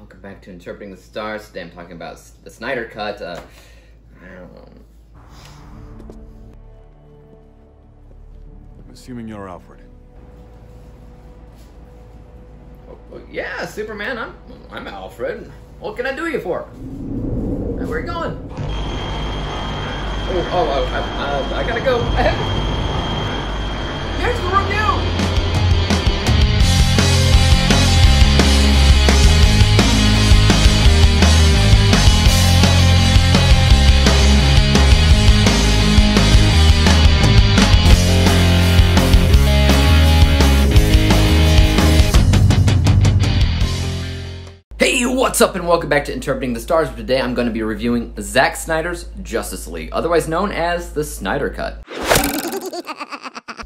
Welcome back to Interpreting the Stars. Today I'm talking about the Snyder Cut. I don't know. I'm assuming you're Alfred. Oh, yeah, Superman. I'm Alfred. What can I do you for? Hey, where are you going? I gotta go. Here's the review. Hey, what's up and welcome back to Interpreting the Stars. Today I'm going to be reviewing Zack Snyder's Justice League, otherwise known as the Snyder Cut.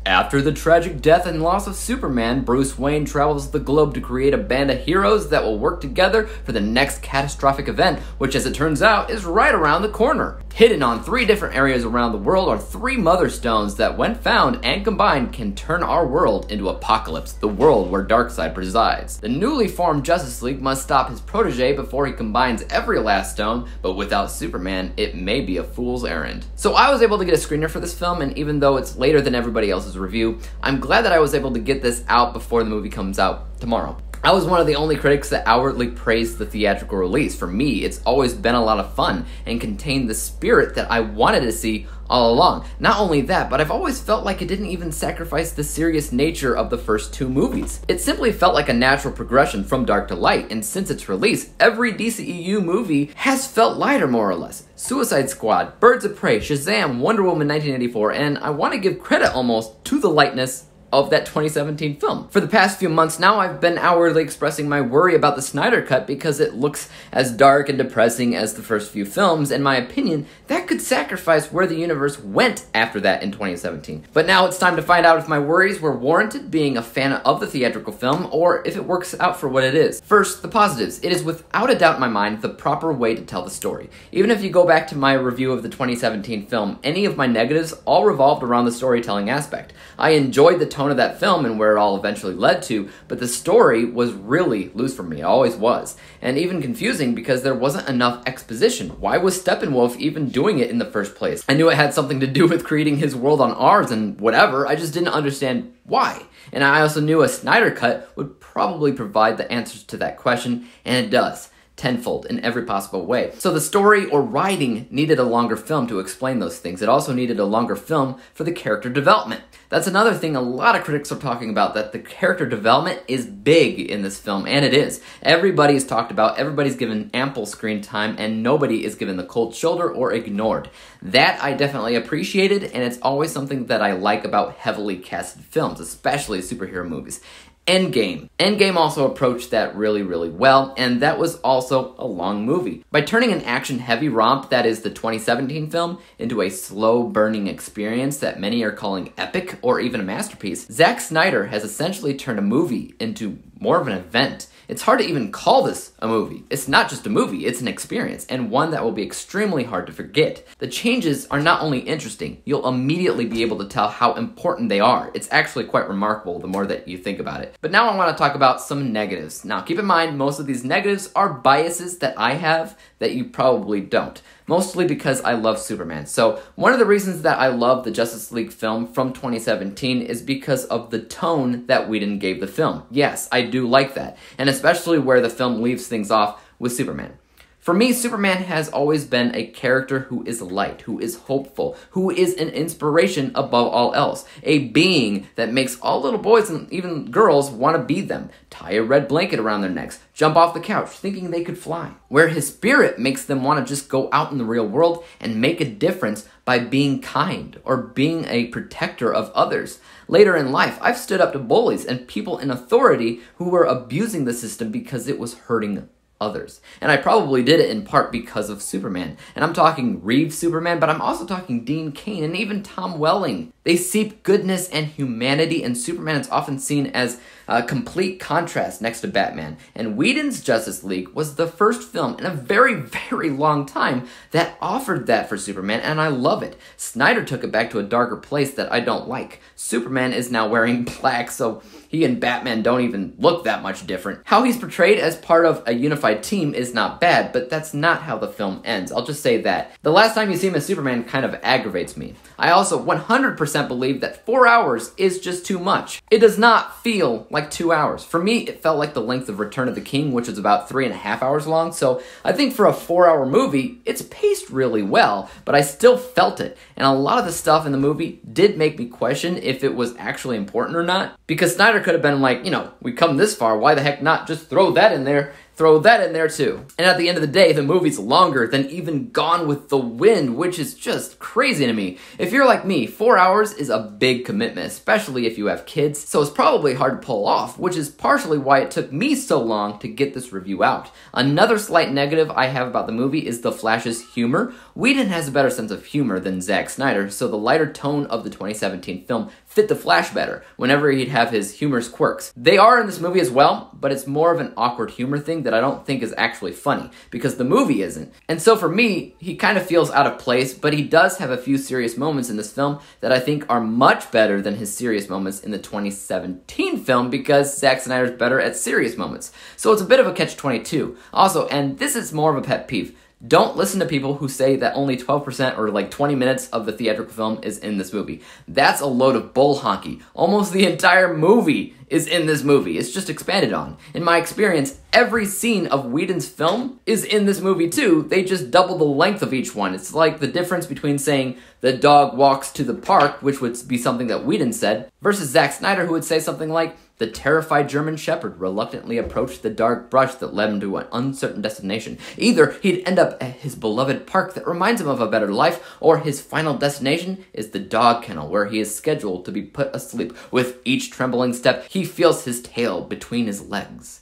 After the tragic death and loss of Superman, Bruce Wayne travels the globe to create a band of heroes that will work together for the next catastrophic event, which as it turns out is right around the corner. Hidden on 3 different areas around the world are 3 Mother Stones that, when found and combined, can turn our world into Apocalypse, the world where Darkseid presides. The newly formed Justice League must stop his protege before he combines every last stone, but without Superman, it may be a fool's errand. So I was able to get a screener for this film, and even though it's later than everybody else's review, I'm glad that I was able to get this out before the movie comes out tomorrow. I was one of the only critics that outwardly praised the theatrical release. For me, it's always been a lot of fun and contained the spirit that I wanted to see all along. Not only that, but I've always felt like it didn't even sacrifice the serious nature of the first 2 movies. It simply felt like a natural progression from dark to light, and since its release, every DCEU movie has felt lighter more or less. Suicide Squad, Birds of Prey, Shazam, Wonder Woman 1984, and I want to give credit almost to the lightness of that 2017 film. For the past few months now, I've been outwardly expressing my worry about the Snyder Cut because it looks as dark and depressing as the first few films. In my opinion, that could sacrifice where the universe went after that in 2017. But now it's time to find out if my worries were warranted, being a fan of the theatrical film, or if it works out for what it is. First, the positives. It is without a doubt in my mind the proper way to tell the story. Even if you go back to my review of the 2017 film, any of my negatives all revolved around the storytelling aspect. I enjoyed the tone of that film and where it all eventually led to, but the story was really loose for me. It always was. And even confusing because there wasn't enough exposition. Why was Steppenwolf even doing it in the first place? I knew it had something to do with creating his world on ours and whatever, I just didn't understand why. And I also knew a Snyder Cut would probably provide the answers to that question, and it does. Tenfold in every possible way. So the story or writing needed a longer film to explain those things. It also needed a longer film for the character development. That's another thing a lot of critics are talking about, that the character development is big in this film, and it is. Everybody is talked about, everybody's given ample screen time, and nobody is given the cold shoulder or ignored. That I definitely appreciated, and it's always something that I like about heavily casted films, especially superhero movies. Endgame. Endgame also approached that really, really well, and that was also a long movie. By turning an action-heavy romp, that is the 2017 film, into a slow-burning experience that many are calling epic or even a masterpiece, Zack Snyder has essentially turned a movie into more of an event. It's hard to even call this a movie. It's not just a movie, it's an experience, and one that will be extremely hard to forget. The changes are not only interesting, you'll immediately be able to tell how important they are. It's actually quite remarkable the more that you think about it. But now I want to talk about some negatives. Now keep in mind, most of these negatives are biases that I have that you probably don't. Mostly because I love Superman. So one of the reasons that I love the Justice League film from 2017 is because of the tone that Whedon gave the film. Yes, I do like that. And especially where the film leaves things off with Superman. For me, Superman has always been a character who is light, who is hopeful, who is an inspiration above all else. A being that makes all little boys and even girls want to be them. Tie a red blanket around their necks, jump off the couch thinking they could fly. Where his spirit makes them want to just go out in the real world and make a difference by being kind or being a protector of others. Later in life, I've stood up to bullies and people in authority who were abusing the system because it was hurting others. And I probably did it in part because of Superman. And I'm talking Reeve Superman, but I'm also talking Dean Cain and even Tom Welling. They seep goodness and humanity, and Superman is often seen as a complete contrast next to Batman. And Whedon's Justice League was the first film in a very, very long time that offered that for Superman, and I love it. Snyder took it back to a darker place that I don't like. Superman is now wearing black, so he and Batman don't even look that much different. How he's portrayed as part of a unified team is not bad, but that's not how the film ends. I'll just say that. The last time you see him as Superman kind of aggravates me. I also 100% believe that 4 hours is just too much. It does not feel like 2 hours. For me, it felt like the length of Return of the King, which is about 3.5 hours long, so I think for a 4-hour movie, it's paced really well, but I still felt it. And a lot of the stuff in the movie did make me question if it was actually important or not, because Snyder could have been like, we come this far, why the heck not just throw that in there? Throw that in there too. And at the end of the day, the movie's longer than even Gone with the Wind, which is just crazy to me. If you're like me, 4 hours is a big commitment, especially if you have kids, so it's probably hard to pull off, which is partially why it took me so long to get this review out. Another slight negative I have about the movie is the Flash's humor. Whedon has a better sense of humor than Zack Snyder, so the lighter tone of the 2017 film fit the Flash better whenever he'd have his humorous quirks. They are in this movie as well, but it's more of an awkward humor thing that I don't think is actually funny, because the movie isn't. And so for me, he kind of feels out of place, but he does have a few serious moments in this film that I think are much better than his serious moments in the 2017 film, because Zack Snyder's better at serious moments. So it's a bit of a catch-22. Also, and this is more of a pet peeve, don't listen to people who say that only 12% or like 20 minutes of the theatrical film is in this movie. That's a load of bull honky. Almost the entire movie is in this movie. It's just expanded on. In my experience, every scene of Whedon's film is in this movie too. They just double the length of each one. It's like the difference between saying the dog walks to the park, which would be something that Whedon said, versus Zack Snyder, who would say something like, the terrified German shepherd reluctantly approached the dark brush that led him to an uncertain destination. Either he'd end up at his beloved park that reminds him of a better life, or his final destination is the dog kennel where he is scheduled to be put asleep. With each trembling step, he feels his tail between his legs.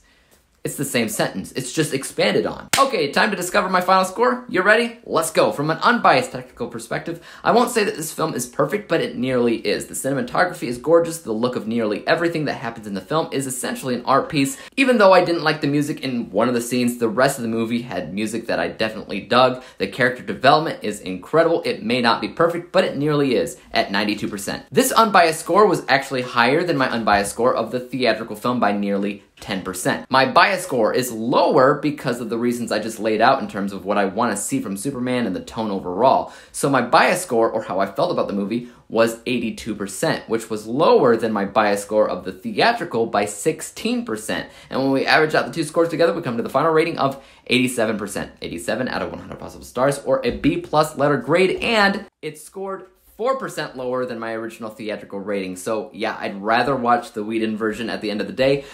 It's the same sentence, it's just expanded on. Okay, time to discover my final score. You ready? Let's go. From an unbiased technical perspective, I won't say that this film is perfect, but it nearly is. The cinematography is gorgeous, the look of nearly everything that happens in the film is essentially an art piece. Even though I didn't like the music in one of the scenes, the rest of the movie had music that I definitely dug. The character development is incredible. It may not be perfect, but it nearly is, at 92%. This unbiased score was actually higher than my unbiased score of the theatrical film by nearly 10%. My bias score is lower because of the reasons I just laid out in terms of what I want to see from Superman and the tone overall. So my bias score, or how I felt about the movie, was 82%, which was lower than my bias score of the theatrical by 16%. And when we average out the two scores together, we come to the final rating of 87%. 87 out of 100 possible stars, or a B+ letter grade, and it scored 4% lower than my original theatrical rating. So yeah, I'd rather watch the Whedon version at the end of the day.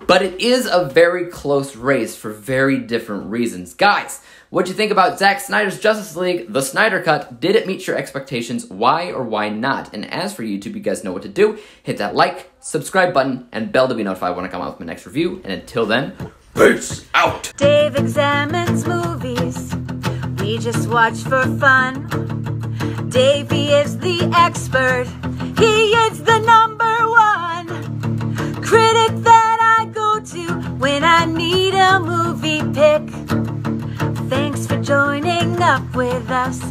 But it is a very close race for very different reasons. Guys, what'd you think about Zack Snyder's Justice League, the Snyder Cut? Did it meet your expectations? Why or why not? And as for YouTube, you guys know what to do. Hit that like, subscribe button, and bell to be notified when I come out with my next review. And until then, peace out! Dave examines movies we just watch for fun. Davey is the expert. He is the #1 critic that I go to when I need a movie pick. Thanks for joining up with us.